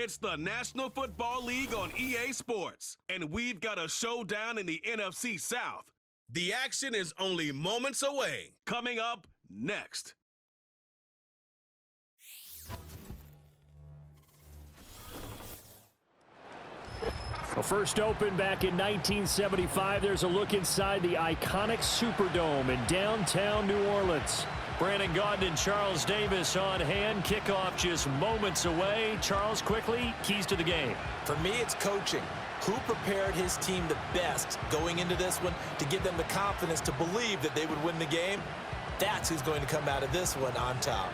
It's the National Football League on EA Sports, and we've got a showdown in the NFC South. The action is only moments away. Coming up next. Well, first opened back in 1975, there's a look inside the iconic Superdome in downtown New Orleans. Brandon Gaudin and Charles Davis on hand. Kickoff just moments away. Charles, quickly, keys to the game. For me, it's coaching. Who prepared his team the best going into this one to give them the confidence to believe that they would win the game? That's who's going to come out of this one on top.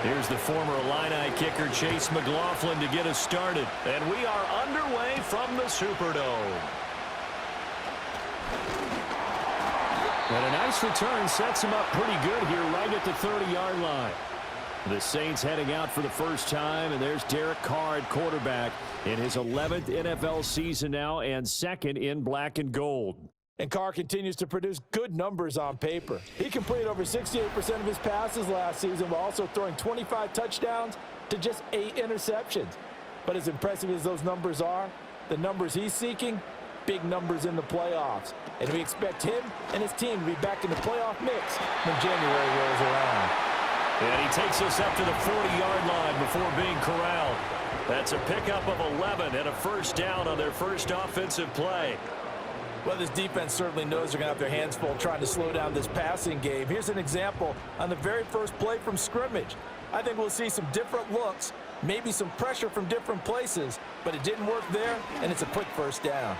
Here's the former Illini kicker, Chase McLaughlin, to get us started. And we are underway from the Superdome. And a nice return sets him up pretty good here right at the 30-yard line. The Saints heading out for the first time, and there's Derek Carr at quarterback in his 11th NFL season now and second in black and gold. And Carr continues to produce good numbers on paper. He completed over 68% of his passes last season while also throwing 25 touchdowns to just 8 interceptions. But as impressive as those numbers are, the numbers he's seeking, big numbers in the playoffs. And we expect him and his team to be back in the playoff mix when January rolls around. And he takes us up to the 40-yard line before being corralled. That's a pickup of 11 and a first down on their first offensive play. Well, this defense certainly knows they're going to have their hands full trying to slow down this passing game. Here's an example on the very first play from scrimmage. I think we'll see some different looks, maybe some pressure from different places, but it didn't work there, and it's a quick first down.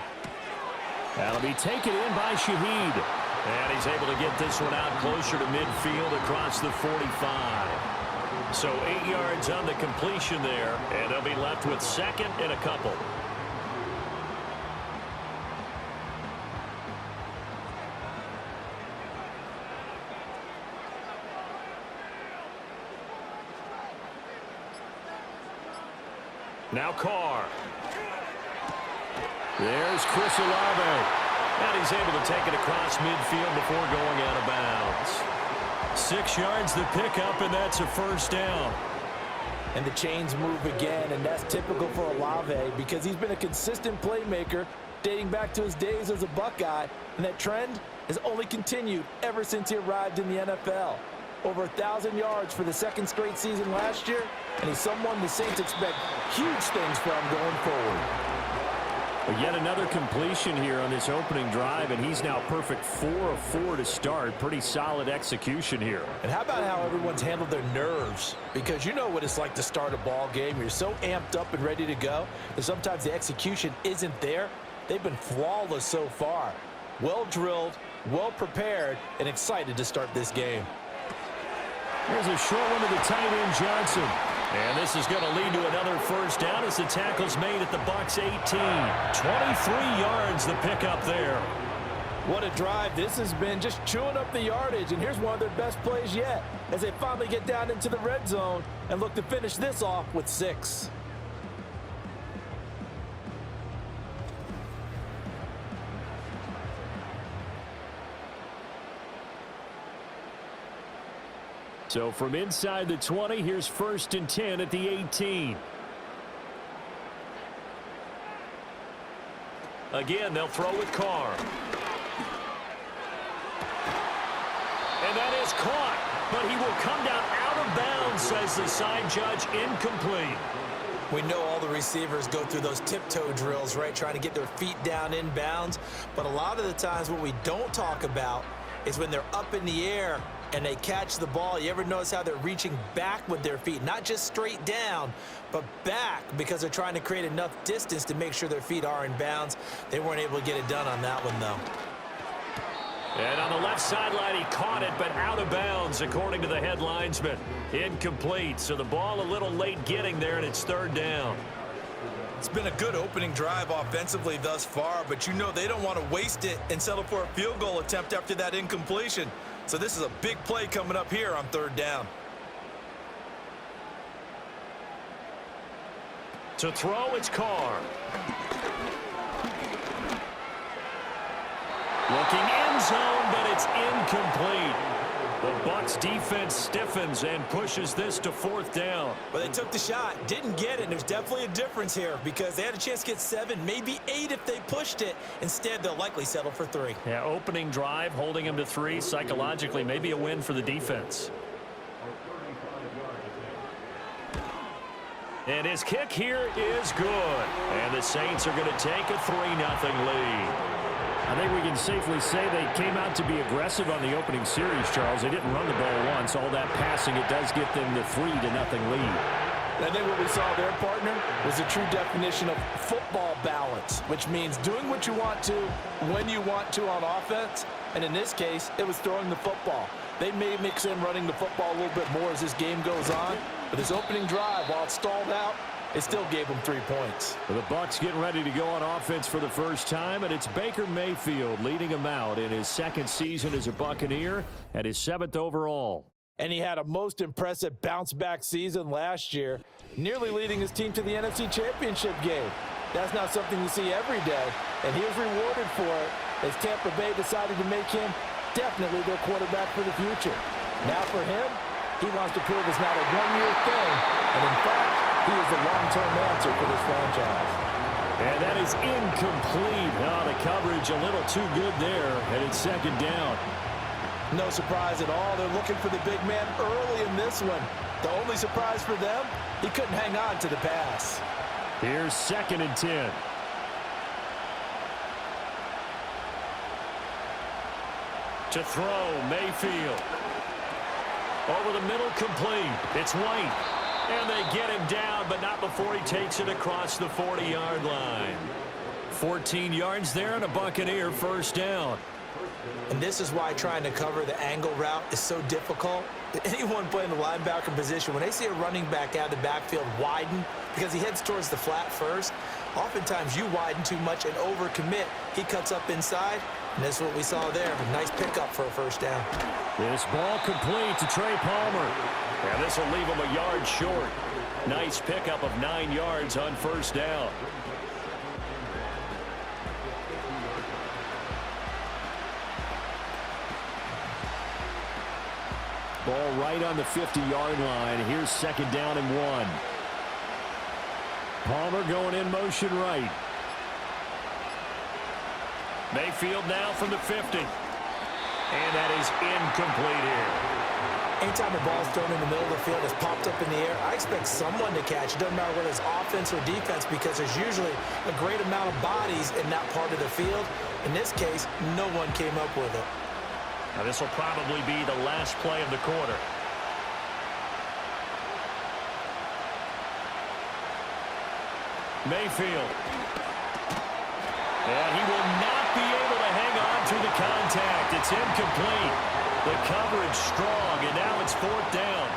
That'll be taken in by Shaheed. And he's able to get this one out closer to midfield across the 45. So 8 yards on the completion there, and they'll be left with second and a couple. Now Carr. There's Chris Olave. And he's able to take it across midfield before going out of bounds. 6 yards the pickup, and that's a first down. And the chains move again, and that's typical for Olave because he's been a consistent playmaker dating back to his days as a Buckeye, and that trend has only continued ever since he arrived in the NFL. Over 1,000 yards for the second straight season last year, and he's someone the Saints expect huge things from going forward. But yet another completion here on this opening drive, and he's now perfect 4 of 4 to start. Pretty solid execution here. And how about how everyone's handled their nerves? Because you know what it's like to start a ball game. You're so amped up and ready to go that sometimes the execution isn't there. They've been flawless so far. Well drilled, well prepared, and excited to start this game. There's a short one to the tight end, Johnson. And this is going to lead to another first down as the tackle's made at the Bucs 18. 23 yards the pickup there. What a drive this has been, just chewing up the yardage. And here's one of their best plays yet as they finally get down into the red zone and look to finish this off with 6. So from inside the 20, here's 1st and 10 at the 18. Again, they'll throw with Carr. And that is caught, but he will come down out of bounds, says the side judge, incomplete. We know all the receivers go through those tiptoe drills, right, trying to get their feet down in bounds. But a lot of the times what we don't talk about is when they're up in the air and they catch the ball. You ever notice how they're reaching back with their feet? Not just straight down, but back because they're trying to create enough distance to make sure their feet are in bounds. They weren't able to get it done on that one, though. And on the left sideline, he caught it, but out of bounds, according to the head linesman. Incomplete, so the ball a little late getting there, and it's 3rd down. It's been a good opening drive offensively thus far, but you know they don't want to waste it and settle for a field goal attempt after that incompletion. So this is a big play coming up here on 3rd down. To throw, it's Carr. Looking end zone, but it's incomplete. The Bucs defense stiffens and pushes this to 4th down. Well, they took the shot, didn't get it. There's definitely a difference here because they had a chance to get 7, maybe 8 if they pushed it. Instead, they'll likely settle for 3. Yeah, opening drive, holding them to 3. Psychologically, maybe a win for the defense. And his kick here is good. And the Saints are going to take a 3-0 lead. I think we can safely say they came out to be aggressive on the opening series, Charles. They didn't run the ball once. All that passing, it does get them the 3-0 lead. I think what we saw there, partner, was a true definition of football balance, which means doing what you want to when you want to on offense. And in this case, it was throwing the football. They may mix in running the football a little bit more as this game goes on. But this opening drive, while it stalled out, it still gave them 3 points. Well, the Bucs getting ready to go on offense for the first time, and it's Baker Mayfield leading them out in his 2nd season as a Buccaneer and his 7th overall. And he had a most impressive bounce-back season last year, nearly leading his team to the NFC Championship game. That's not something you see every day, and he was rewarded for it as Tampa Bay decided to make him definitely their quarterback for the future. Now for him, he wants to prove it's not a one-year thing, and in fact, he is the long-term answer for this franchise. And that is incomplete. Oh, the coverage a little too good there, and it's 2nd down. No surprise at all. They're looking for the big man early in this one. The only surprise for them, he couldn't hang on to the pass. Here's 2nd and 10. To throw, Mayfield. Over the middle, complete. It's White. And they get him down, but not before he takes it across the 40-yard line. 14 yards there and a Buccaneer 1st down. And this is why trying to cover the angle route is so difficult. Anyone playing the linebacker position, when they see a running back out of the backfield widen because he heads towards the flat first, oftentimes you widen too much and overcommit. He cuts up inside, and this is what we saw there. A nice pickup for a 1st down. This ball complete to Trey Palmer. And this will leave him a yard short. Nice pickup of 9 yards on 1st down. Ball right on the 50-yard line. Here's 2nd down and 1. Palmer going in motion right. Mayfield now from the 50. And that is incomplete here. Anytime a ball's thrown in the middle of the field, it's popped up in the air, I expect someone to catch. It doesn't matter whether it's offense or defense because there's usually a great amount of bodies in that part of the field. In this case, no one came up with it. Now this will probably be the last play of the quarter. Mayfield. And he will not be able to hang on through the contact. It's incomplete. The coverage strong, and now it's 4th down.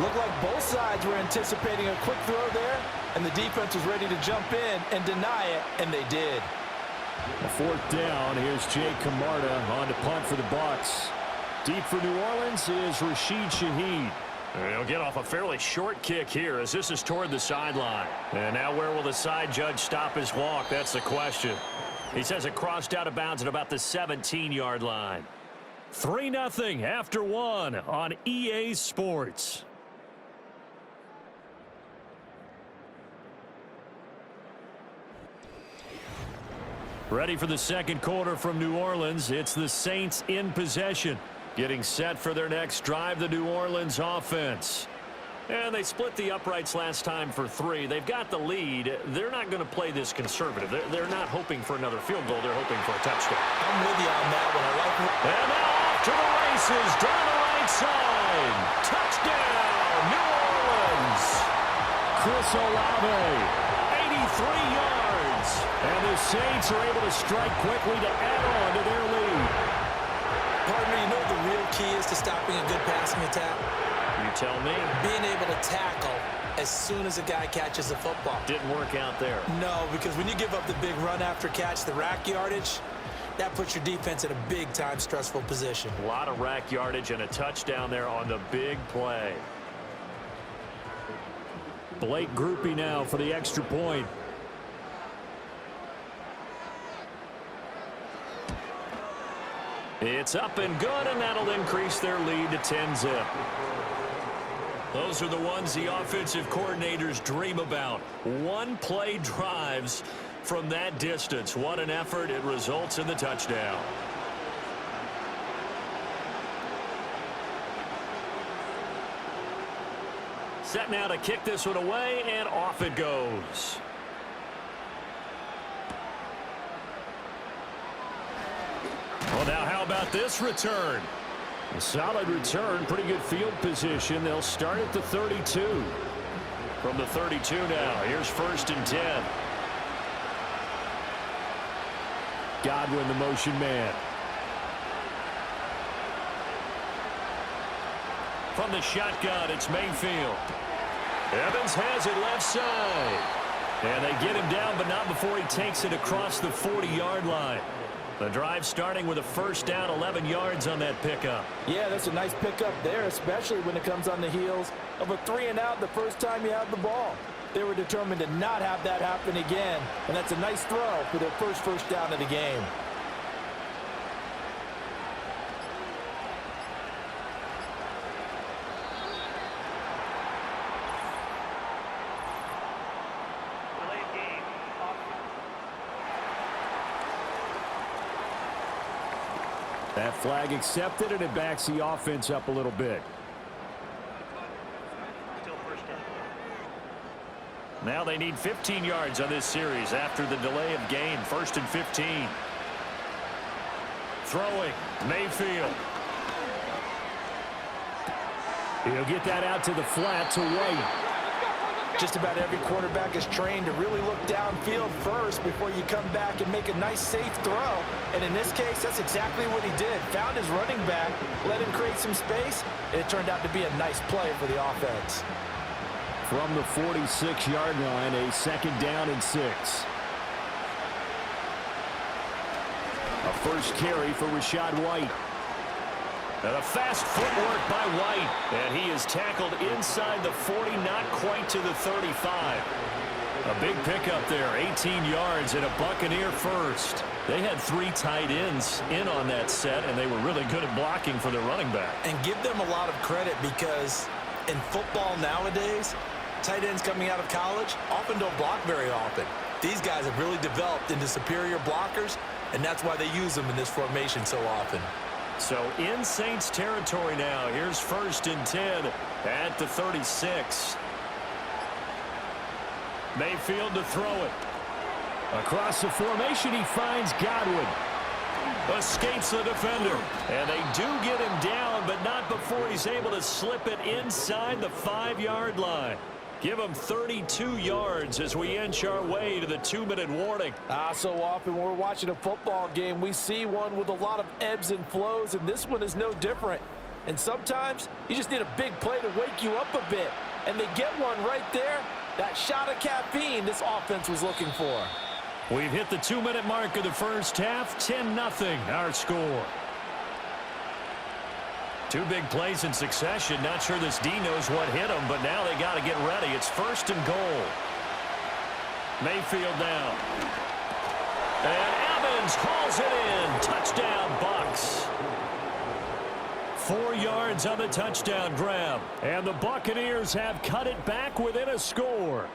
Looked like both sides were anticipating a quick throw there, and the defense was ready to jump in and deny it, and they did. A 4th down. Here's Jake Camarda on to punt for the Bucs. Deep for New Orleans is Rashid Shaheed. He'll get off a fairly short kick here as this is toward the sideline. And now where will the side judge stop his walk? That's the question. He says it crossed out of bounds at about the 17-yard line. 3-0 after 1 on EA Sports. Ready for the 2nd quarter from New Orleans. It's the Saints in possession. Getting set for their next drive, the New Orleans offense. And they split the uprights last time for 3. They've got the lead. They're not going to play this conservative. They're not hoping for another field goal. They're hoping for a touchdown. I'm with you on that one. I like it. And now off to the races down the right side. Touchdown, New Orleans. Chris Olave, 83 yards. And the Saints are able to strike quickly to add on to their lead. Partner, you know what the real key is to stopping a good passing attack? You tell me. Being able to tackle as soon as a guy catches the football. Didn't work out there. No, because when you give up the big run after catch, the rack yardage, that puts your defense in a big-time stressful position. A lot of rack yardage and a touchdown there on the big play. Blake Groupie now for the extra point. It's up and good, and that'll increase their lead to 10-zip. Those are the ones the offensive coordinators dream about. One-play drives from that distance. What an effort. It results in the touchdown. Set now to kick this one away, and off it goes. Well, now how about this return? A solid return, pretty good field position. They'll start at the 32. From the 32 now, here's 1st and 10. Godwin, the motion man. From the shotgun, it's Mayfield. Evans has it left side. And they get him down, but not before he takes it across the 40-yard line. The drive starting with a 1st down, 11 yards on that pickup. Yeah, that's a nice pickup there, especially when it comes on the heels of a 3-and-out the first time you have the ball. They were determined to not have that happen again, and that's a nice throw for their first down of the game. That flag accepted, and it backs the offense up a little bit. Now they need 15 yards on this series after the delay of game. 1st and 15. Throwing, Mayfield. He'll get that out to the flat to White. Just about every quarterback is trained to really look downfield first before you come back and make a nice, safe throw. And in this case, that's exactly what he did. Found his running back, let him create some space, and it turned out to be a nice play for the offense. From the 46-yard line, a 2nd down and 6. A first carry for Rachaad White. And a fast footwork by White. And he is tackled inside the 40, not quite to the 35. A big pickup there, 18 yards and a Buccaneer first. They had 3 tight ends in on that set, and they were really good at blocking for their running back. And give them a lot of credit because in football nowadays, tight ends coming out of college often don't block very often. These guys have really developed into superior blockers, and that's why they use them in this formation so often. So in Saints territory now. Here's 1st and 10 at the 36. Mayfield to throw it. Across the formation, he finds Godwin. Escapes the defender. And they do get him down, but not before he's able to slip it inside the 5-yard line. Give him 32 yards as we inch our way to the 2-minute warning. So often when we're watching a football game, we see one with a lot of ebbs and flows, and this one is no different. And sometimes you just need a big play to wake you up a bit. And they get one right there. That shot of caffeine this offense was looking for. We've hit the 2-minute mark of the first half. 10-0 our score. 2 big plays in succession. Not sure this D knows what hit him, but now they got to get ready. It's 1st and goal. Mayfield now. And Evans hauls it in. Touchdown, Bucs. 4 yards on the touchdown grab. And the Buccaneers have cut it back within a score.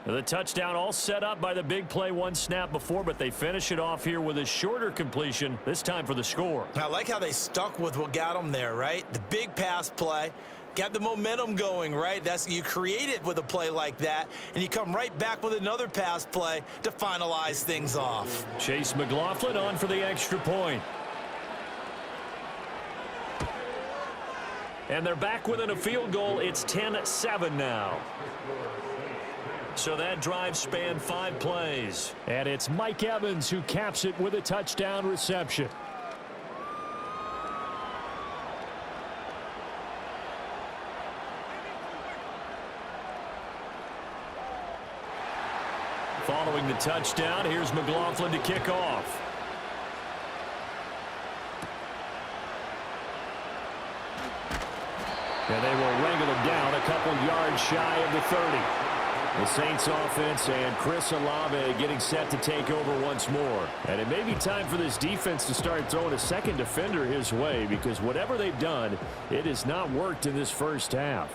The touchdown all set up by the big play 1 snap before, but they finish it off here with a shorter completion, this time for the score. I like how they stuck with what got them there, right? The big pass play, got the momentum going, right? You create it with a play like that, and you come right back with another pass play to finalize things off. Chase McLaughlin on for the extra point. And they're back within a field goal. It's 10-7 now. So that drive spanned 5 plays. And it's Mike Evans who caps it with a touchdown reception. scoring the touchdown. Here's McLaughlin to kick off. And they will wrangle him down a couple yards shy of the 30. The Saints offense and Chris Olave getting set to take over once more. And it may be time for this defense to start throwing a second defender his way, because whatever they've done, it has not worked in this first half.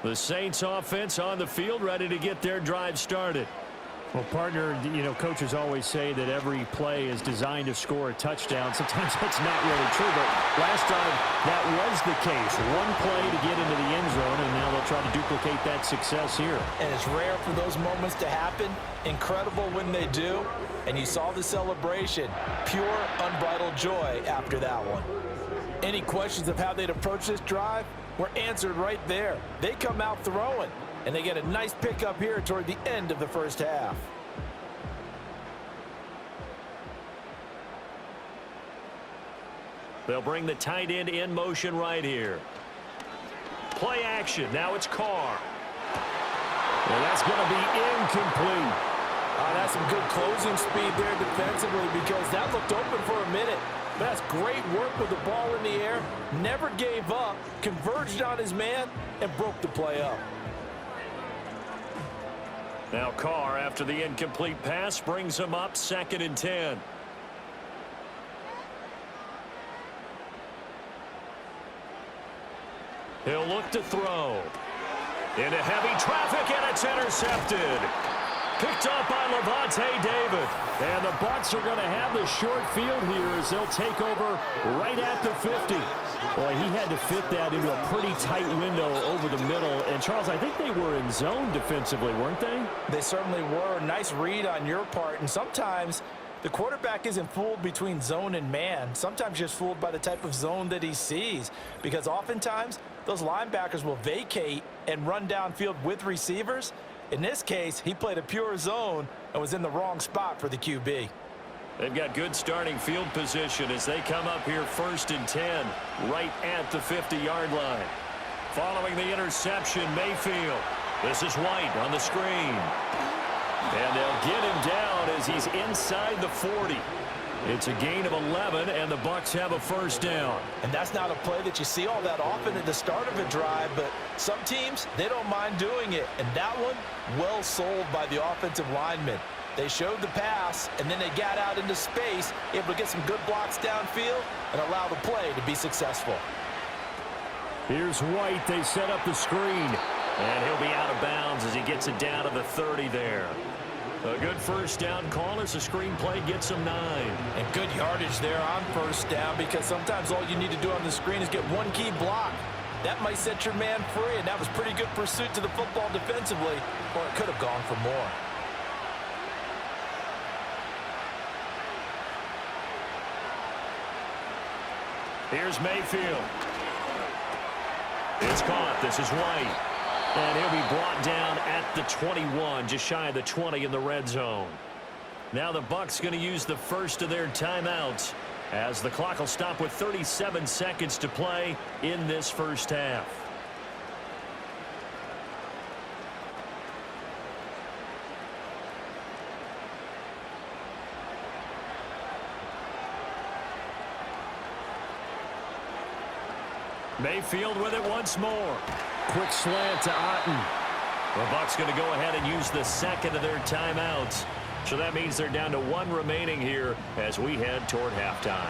The Saints offense on the field, ready to get their drive started. Well, partner, coaches always say that every play is designed to score a touchdown. Sometimes that's not really true, but last time that was the case. One play to get into the end zone, and now they'll try to duplicate that success here. And it's rare for those moments to happen. Incredible when they do. And you saw the celebration. Pure, unbridled joy after that one. Any questions of how they'd approach this drive were answered right there. They come out throwing. And they get a nice pickup here toward the end of the first half. They'll bring the tight end in motion right here. Play action. Now it's Carr. And that's going to be incomplete. That's some good closing speed there defensively, because that looked open for a minute. That's great work with the ball in the air. Never gave up. Converged on his man and broke the play up. Now Carr, after the incomplete pass, brings him up 2nd and 10. He'll look to throw. Into heavy traffic, and it's intercepted. Picked up by Levante David. And the Bucs are going to have the short field here as they'll take over right at the 50. Boy, he had to fit that into a pretty tight window over the middle. And, Charles, I think they were in zone defensively, weren't they? They certainly were. Nice read on your part. And sometimes the quarterback isn't fooled between zone and man. Sometimes just fooled by the type of zone that he sees. Because oftentimes those linebackers will vacate and run downfield with receivers. In this case, he played a pure zone and was in the wrong spot for the QB. They've got good starting field position as they come up here 1st and 10, right at the 50-yard line. Following the interception, Mayfield. This is White on the screen. And they'll get him down as he's inside the 40. It's a gain of 11, and the Bucs have a first down. And that's not a play that you see all that often at the start of a drive, but some teams, they don't mind doing it. And that one, well sold by the offensive lineman. They showed the pass, and then they got out into space, able to get some good blocks downfield and allow the play to be successful. Here's White. They set up the screen, and he'll be out of bounds as he gets it down to the 30 there. A good first down call as the screen play gets him 9. And good yardage there on first down, because sometimes all you need to do on the screen is get one key block. That might set your man free, and that was pretty good pursuit to the football defensively, or it could have gone for more. Here's Mayfield. It's caught. This is White. And he'll be brought down at the 21, just shy of the 20 in the red zone. Now the Bucs going to use the first of their timeouts as the clock will stop with 37 seconds to play in this first half. Mayfield with it once more. Quick slant to Otten. The Bucs going to go ahead and use the second of their timeouts. So that means they're down to 1 remaining here as we head toward halftime.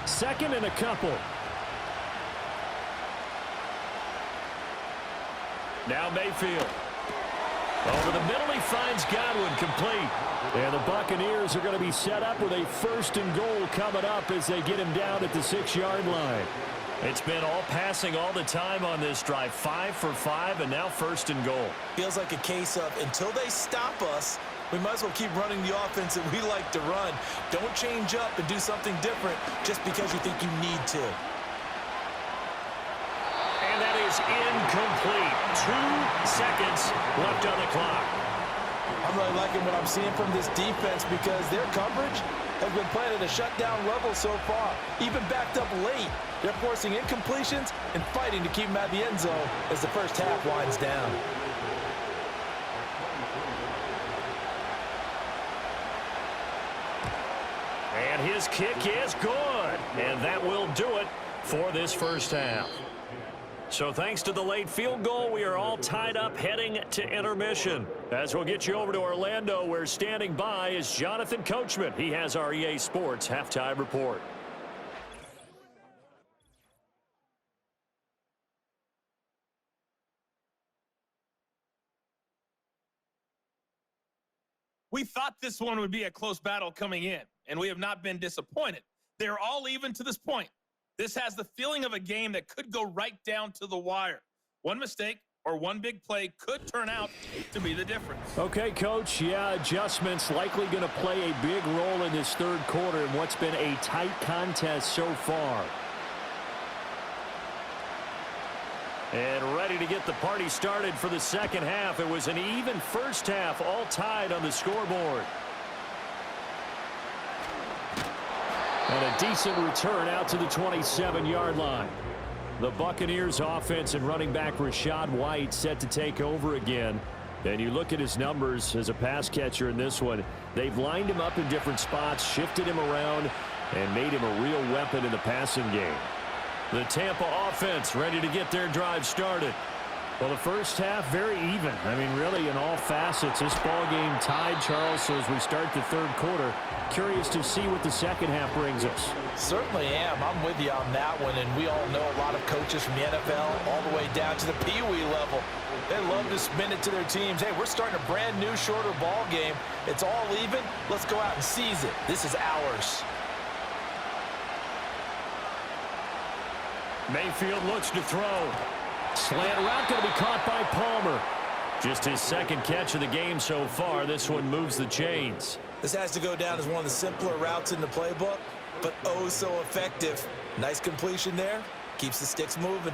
Second and a couple. Now Mayfield. Over the middle, he finds Godwin, complete. And the Buccaneers are going to be set up with a 1st and goal coming up as they get him down at the 6-yard line. It's been all passing all the time on this drive. 5 for 5, and now 1st and goal. Feels like a case of until they stop us, we might as well keep running the offense that we like to run. Don't change up and do something different just because you think you need to. And that is incomplete. 2 seconds left on the clock. I'm really liking what I'm seeing from this defense, because their coverage, has been playing at a shutdown level so far, even backed up late. They're forcing incompletions and fighting to keep them at the end zone as the first half winds down. And his kick is good. And that will do it for this first half. So thanks to the late field goal, we are all tied up heading to intermission. As we'll get you over to Orlando, where standing by is Jonathan Coachman. He has our EA Sports halftime report. We thought this one would be a close battle coming in, and we have not been disappointed. They're all even to this point. This has the feeling of a game that could go right down to the wire. One mistake or one big play could turn out to be the difference. Okay, Coach. Yeah, adjustments likely going to play a big role in this third quarter in what's been a tight contest so far. And ready to get the party started for the second half. It was an even first half, all tied on the scoreboard. And a decent return out to the 27-yard line. The Buccaneers offense and running back Rachaad White set to take over again. And you look at his numbers as a pass catcher in this one. They've lined him up in different spots, shifted him around, and made him a real weapon in the passing game. The Tampa offense ready to get their drive started. Well, the first half, very even. I mean, really, in all facets, this ball game tied, Charles. So as we start the third quarter, curious to see what the second half brings us. Certainly am. I'm with you on that one, and we all know a lot of coaches from the NFL all the way down to the Pee-wee level. They love to spin it to their teams. Hey, we're starting a brand new, shorter ball game. It's all even. Let's go out and seize it. This is ours. Mayfield looks to throw. Slant route going to be caught by Palmer. Just his second catch of the game so far. This one moves the chains. This has to go down as one of the simpler routes in the playbook, but oh so effective. Nice completion there. Keeps the sticks moving.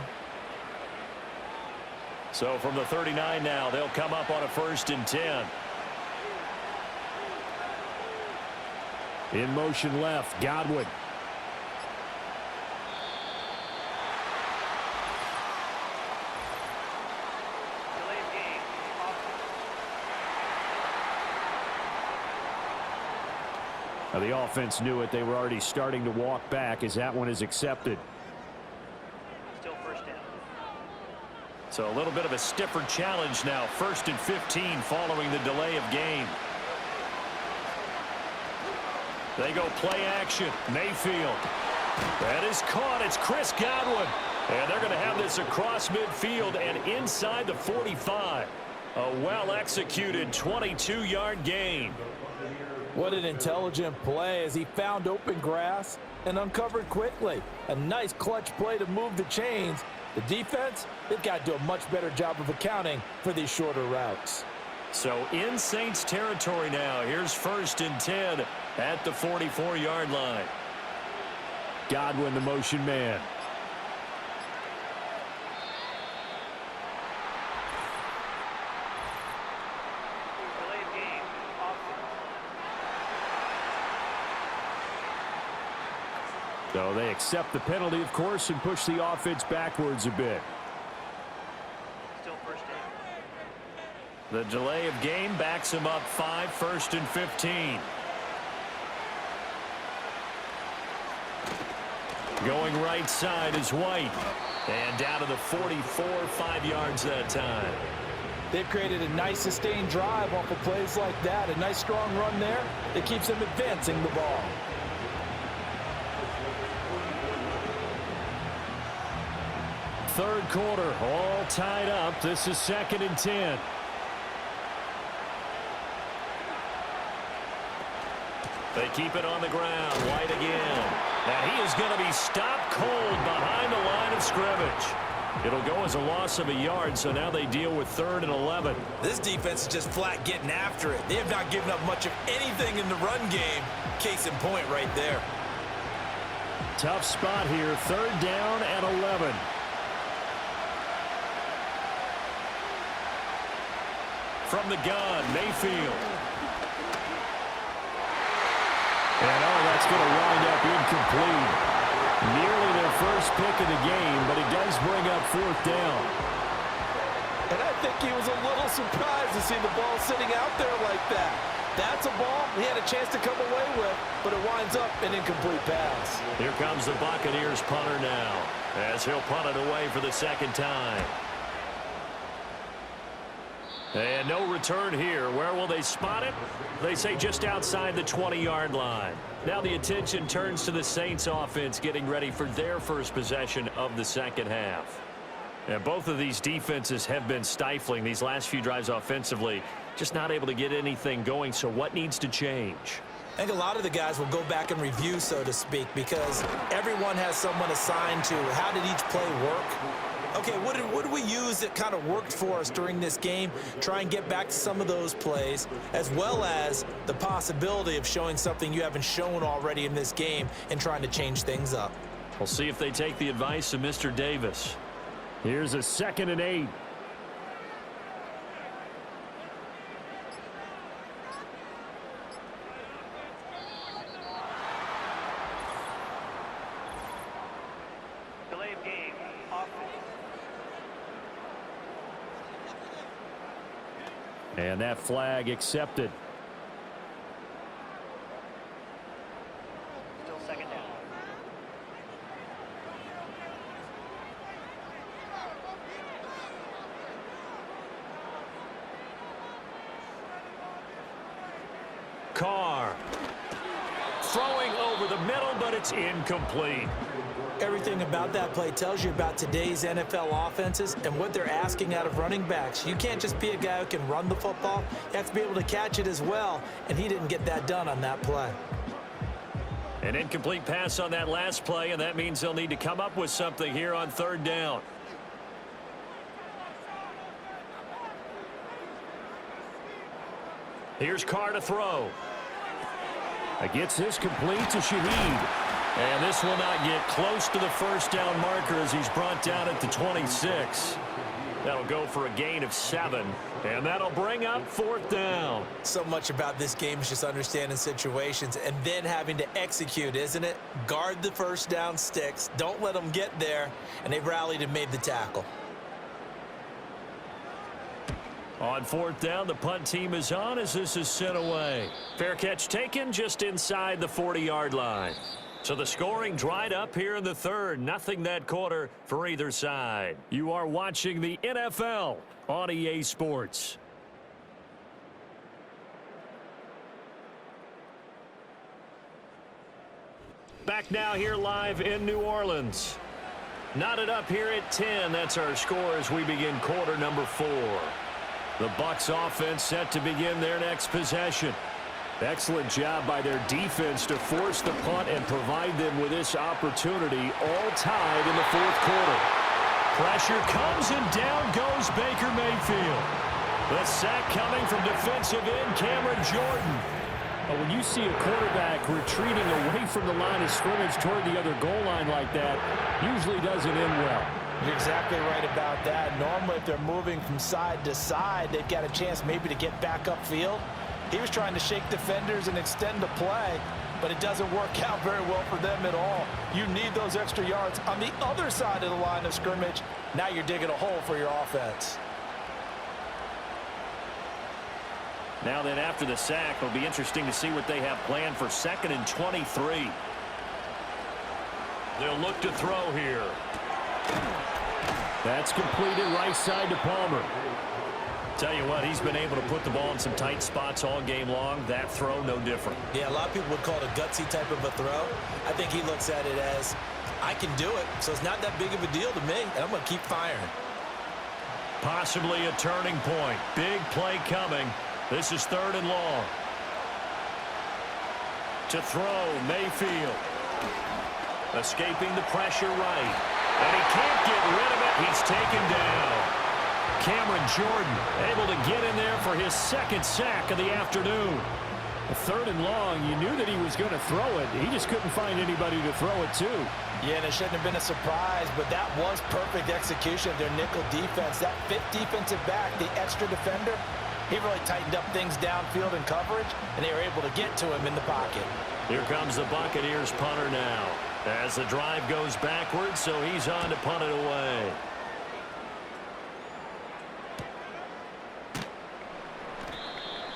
So from the 39 now, they'll come up on a 1st and 10. In motion left, Godwin. Now the offense knew it. They were already starting to walk back as that one is accepted. Still first down. So a little bit of a stiffer challenge now. 1st and 15 following the delay of game. They go play action. Mayfield. That is caught. It's Chris Godwin. And they're going to have this across midfield and inside the 45. A well-executed 22-yard gain. What an intelligent play as he found open grass and uncovered quickly. A nice clutch play to move the chains. The defense, they've got to do a much better job of accounting for these shorter routes. So in Saints territory now. Here's 1st and 10 at the 44-yard line. Godwin, the motion man. So they accept the penalty, of course, and push the offense backwards a bit. Still first down. The delay of game backs him up 5, 1st and 15. Going right side is White. And down to the 44, 5 yards that time. They've created a nice sustained drive off of plays like that. A nice strong run there that keeps them advancing the ball. Third quarter, all tied up. This is 2nd and 10. They keep it on the ground. White again. And he is going to be stopped cold behind the line of scrimmage. It'll go as a loss of a yard, so now they deal with 3rd and 11. This defense is just flat getting after it. They have not given up much of anything in the run game. Case in point right there. Tough spot here. 3rd down and 11. From the gun, Mayfield. And oh, going to wind up incomplete. Nearly their first pick of the game, but it does bring up 4th down. And I think he was a little surprised to see the ball sitting out there like that. That's a ball he had a chance to come away with, but it winds up an incomplete pass. Here comes the Buccaneers punter now, as he'll punt it away for the second time. And no return here. Where will they spot it? They say just outside the 20-yard line. Now the attention turns to the Saints offense getting ready for their first possession of the second half. And both of these defenses have been stifling these last few drives offensively. Just not able to get anything going, so what needs to change? I think a lot of the guys will go back and review, so to speak, because everyone has someone assigned to how did each play work. Okay, what did we use that kind of worked for us during this game? Try and get back to some of those plays, as well as the possibility of showing something you haven't shown already in this game and trying to change things up. We'll see if they take the advice of Mr. Davis. Here's a 2nd and 8. Delay of game. Offense. And that flag accepted. Still 2nd down. Carr. Throwing over the middle, but it's incomplete. Everything about that play tells you about today's NFL offenses and what they're asking out of running backs. You can't just be a guy who can run the football. You have to be able to catch it as well, and he didn't get that done on that play. An incomplete pass on that last play, and that means they'll need to come up with something here on 3rd down. Here's Carr to throw. Gets this complete to Shaheed. And this will not get close to the 1st down marker as he's brought down at the 26. That'll go for a gain of 7. And that'll bring up 4th down. So much about this game is just understanding situations and then having to execute, isn't it? Guard the 1st down sticks. Don't let them get there. And they've rallied and made the tackle. On 4th down, the punt team is on as this is sent away. Fair catch taken just inside the 40-yard line. So the scoring dried up here in the 3rd. Nothing that quarter for either side. You are watching the NFL on EA Sports. Back now here live in New Orleans. Knotted up here at 10. That's our score as we begin quarter number 4. The Bucs offense set to begin their next possession. Excellent job by their defense to force the punt and provide them with this opportunity, all tied in the 4th quarter. Pressure comes and down goes Baker Mayfield. The sack coming from defensive end Cameron Jordan. When you see a quarterback retreating away from the line of scrimmage toward the other goal line like that, usually doesn't end well. You're exactly right about that. Normally, if they're moving from side to side, they've got a chance maybe to get back upfield. He was trying to shake defenders and extend the play, but it doesn't work out very well for them at all. You need those extra yards on the other side of the line of scrimmage. Now you're digging a hole for your offense. Now then, after the sack, it'll be interesting to see what they have planned for 2nd and 23. They'll look to throw here. That's completed right side to Palmer. Tell you what, he's been able to put the ball in some tight spots all game long. That throw, no different. Yeah, a lot of people would call it a gutsy type of a throw. I think he looks at it as, I can do it, so it's not that big of a deal to me, and I'm going to keep firing. Possibly a turning point. Big play coming. This is 3rd and long. To throw, Mayfield. Escaping the pressure right. And he can't get rid of it. He's taken down. Cameron Jordan able to get in there for his 2nd sack of the afternoon. 3rd and long, you knew that he was going to throw it. He just couldn't find anybody to throw it to. Yeah, and it shouldn't have been a surprise, but that was perfect execution of their nickel defense. That 5th defensive back, the extra defender, he really tightened up things downfield in coverage, and they were able to get to him in the pocket. Here comes the Buccaneers punter now. As the drive goes backwards, so he's on to punt it away.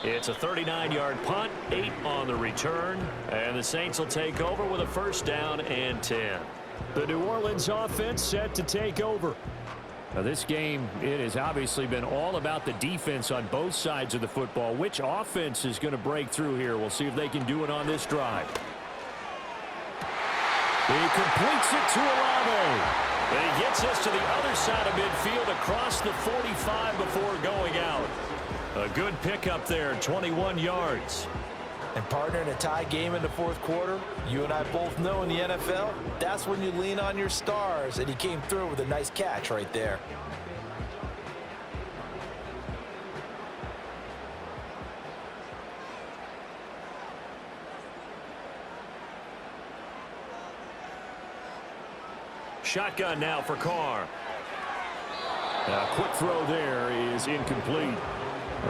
It's a 39-yard punt, 8 on the return, and the Saints will take over with a first down and 10. The New Orleans offense set to take over. Now this game, it has obviously been all about the defense on both sides of the football. Which offense is going to break through here? We'll see if they can do it on this drive. He completes it to Olave. And he gets us to the other side of midfield across the 45 before going out. A good pickup there, 21 yards. And partner, in a tie game in the fourth quarter, you and I both know in the NFL, that's when you lean on your stars, and he came through with a nice catch right there. Shotgun now for Carr. A quick throw there is incomplete.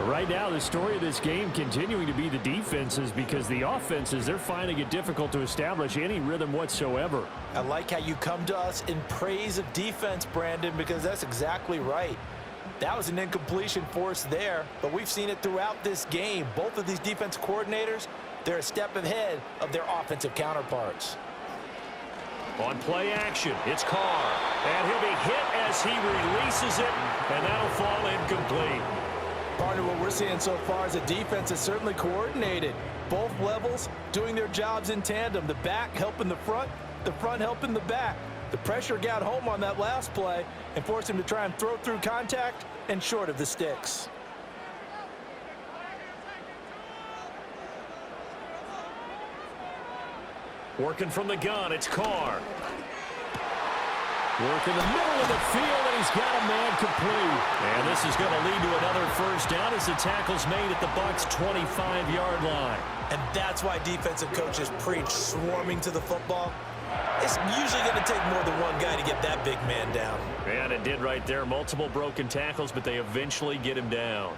Right now, the story of this game continuing to be the defenses, because the offenses, they're finding it difficult to establish any rhythm whatsoever. I like how you come to us in praise of defense, Brandon, because that's exactly right. That was an incompletion force there, but we've seen it throughout this game. Both of these defense coordinators, they're a step ahead of their offensive counterparts. On play action, it's Carr. And he'll be hit as he releases it, and that'll fall incomplete. Partner, what we're seeing so far is the defense is certainly coordinated. Both levels doing their jobs in tandem. The back helping the front helping the back. The pressure got home on that last play and forced him to try and throw through contact and short of the sticks. Working from the gun, it's Carr. Work in the middle of the field, and he's got a man complete. And this is going to lead to another first down as the tackle's made at the Bucs' 25-yard line. And that's why defensive coaches preach swarming to the football. It's usually going to take more than one guy to get that big man down. And it did right there. Multiple broken tackles, but they eventually get him down.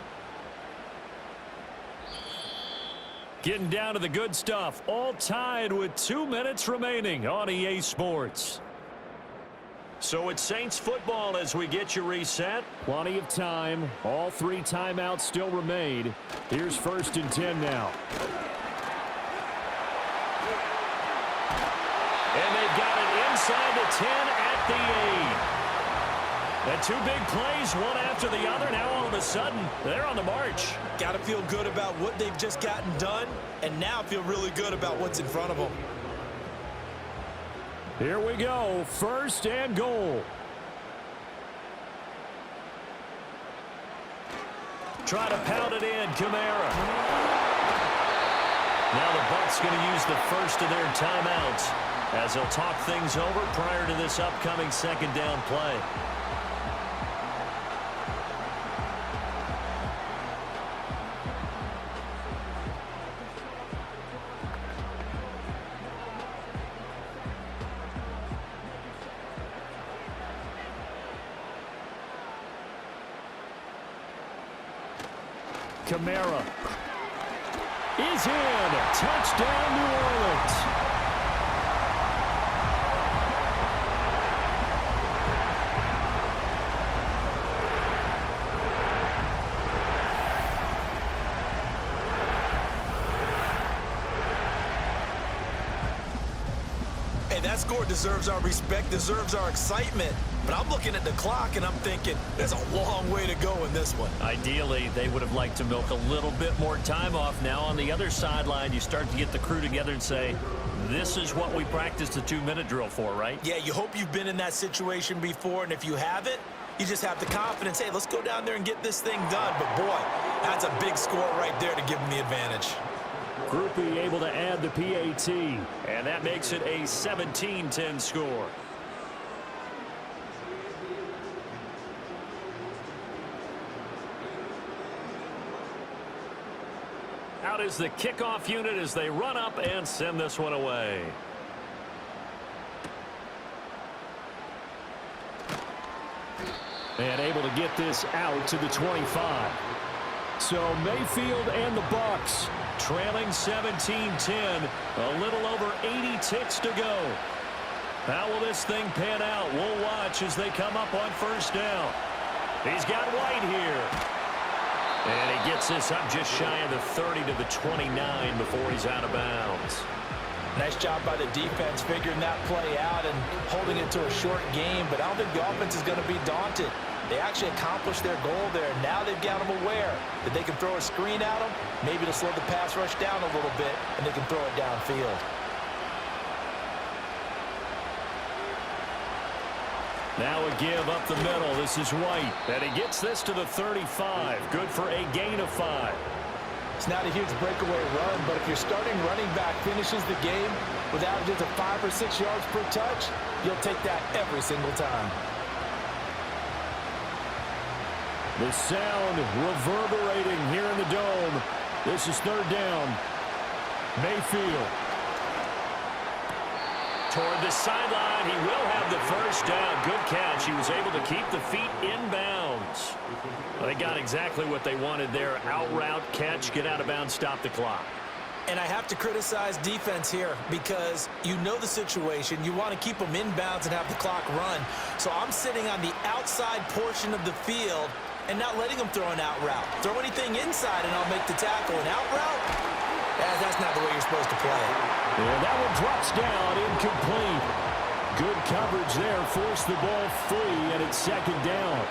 Getting down to the good stuff. All tied with 2 minutes remaining on EA Sports. So it's Saints football as we get you reset. Plenty of time. All 3 timeouts still remain. Here's 1st and 10 now. And they've got it inside the 10 at the 8. And 2 big plays, one after the other. Now all of a sudden, they're on the march. Got to feel good about what they've just gotten done, and now feel really good about what's in front of them. Here we go, 1st and goal. Try to pound it in, Kamara. Now the Bucs going to use the first of their timeouts as they'll talk things over prior to this upcoming 2nd down play. Kamara is in. Touchdown, New Orleans. Hey, that score deserves our respect, deserves our excitement. But I'm looking at the clock, and I'm thinking there's a long way to go in this one. Ideally, they would have liked to milk a little bit more time off. Now on the other sideline, you start to get the crew together and say, this is what we practiced the 2-minute drill for, right? Yeah, you hope you've been in that situation before, and if you haven't, you just have the confidence, hey, let's go down there and get this thing done. But, boy, that's a big score right there to give them the advantage. Groupie able to add the PAT, and that makes it a 17-10 score. Out is the kickoff unit as they run up and send this one away. And able to get this out to the 25. So Mayfield and the Bucs trailing 17-10. A little over 80 ticks to go. How will this thing pan out? We'll watch as they come up on first down. He's got White here. And he gets this up just shy of the 30 to the 29 before he's out of bounds. Nice job by the defense figuring that play out and holding it to a short game, but I don't think the offense is going to be daunted. They actually accomplished their goal there. Now they've got them aware that they can throw a screen at them, maybe to slow the pass rush down a little bit, and they can throw it downfield. Now a give up the middle. This is White. And he gets this to the 35. Good for a gain of 5. It's not a huge breakaway run, but if your starting running back finishes the game with averages of 5 or 6 yards per touch, you'll take that every single time. The sound reverberating here in the dome. This is third down. Mayfield. Toward the sideline, he will have the first down. Good catch. He was able to keep the feet in bounds. They got exactly what they wanted there. Out route, catch, get out of bounds, stop the clock. And I have to criticize defense here because you know the situation. You want to keep them in bounds and have the clock run. So I'm sitting on the outside portion of the field and not letting them throw an out route. Throw anything inside and I'll make the tackle. An out route? That's not the way you're supposed to play it. And that one drops down, incomplete. Good coverage there, forced the ball free, and it's second down.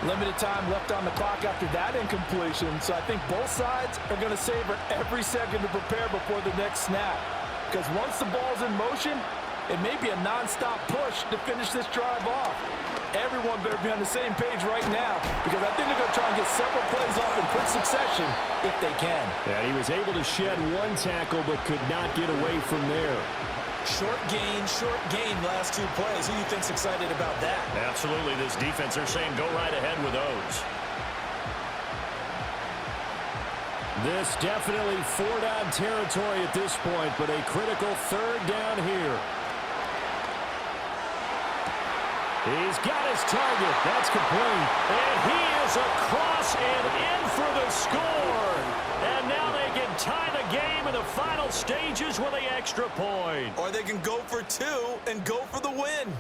Limited time left on the clock after that incompletion, so I think both sides are going to savor every second to prepare before the next snap. Because once the ball's in motion, it may be a nonstop push to finish this drive off. Everyone better be on the same page right now because I think they're going to try and get several plays off in quick succession if they can. And he was able to shed one tackle but could not get away from there. Short gain last 2 plays. Who do you think's excited about that? Absolutely. This defense, they're saying go right ahead with those. This definitely 4-down territory at this point, but a critical third down here. He's got his target. That's complete. And he is across and in for the score. And now they can tie the game in the final stages with the extra point. Or they can go for 2 and go for the win.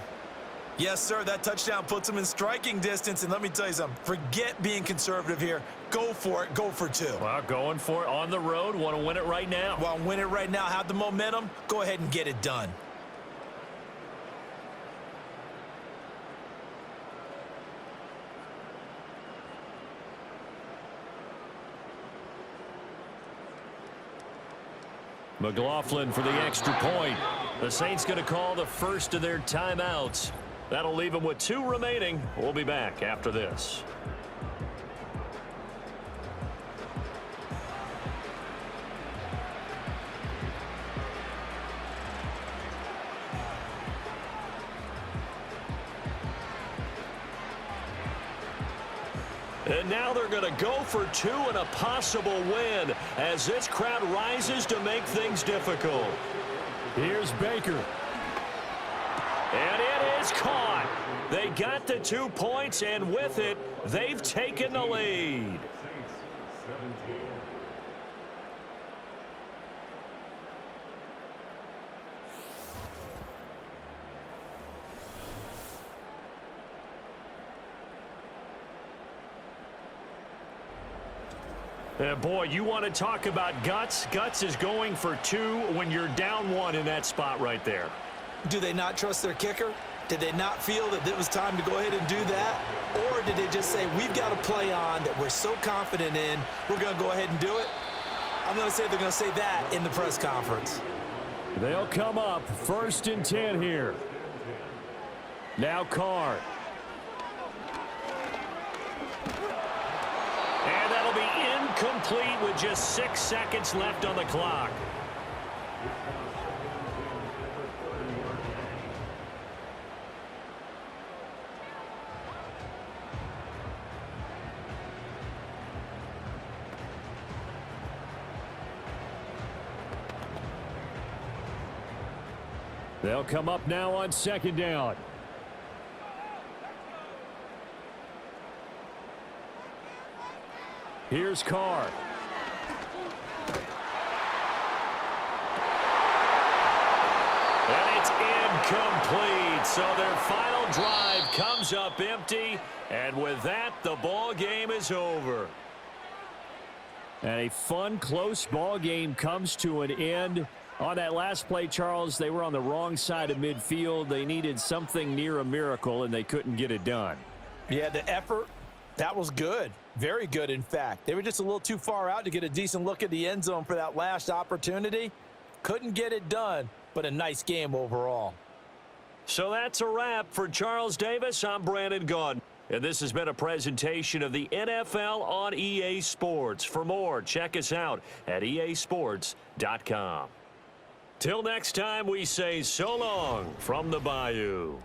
Yes, sir, that touchdown puts them in striking distance. And let me tell you something. Forget being conservative here. Go for it. Go for 2. Well, going for it on the road. Want to win it right now. Well, win it right now. Have the momentum. Go ahead and get it done. McLaughlin for the extra point. The Saints going to call the first of their timeouts. That'll leave them with 2 remaining. We'll be back after this. And now they're going to go for 2 and a possible win as this crowd rises to make things difficult. Here's Baker. And it is caught. They got the 2 points, and with it, they've taken the lead. Boy, you want to talk about guts? Guts is going for 2 when you're down 1 in that spot right there. Do they not trust their kicker? Did they not feel that it was time to go ahead and do that? Or did they just say, we've got a play on that we're so confident in, we're going to go ahead and do it? I'm going to say they're going to say that in the press conference. They'll come up 1st and 10 here. Now Carr. And that'll be incomplete with just 6 seconds left on the clock. They'll come up now on 2nd down. Here's Carr. incomplete. So their final drive comes up empty. And with that, the ball game is over. And a fun, close ball game comes to an end. On that last play, Charles, they were on the wrong side of midfield. They needed something near a miracle, and they couldn't get it done. Yeah, the effort, that was good. Very good, in fact. They were just a little too far out to get a decent look at the end zone for that last opportunity. Couldn't get it done, but a nice game overall. So that's a wrap for Charles Davis. I'm Brandon Gaudin. And this has been a presentation of the NFL on EA Sports. For more, check us out at easports.com. Till next time, we say so long from the Bayou.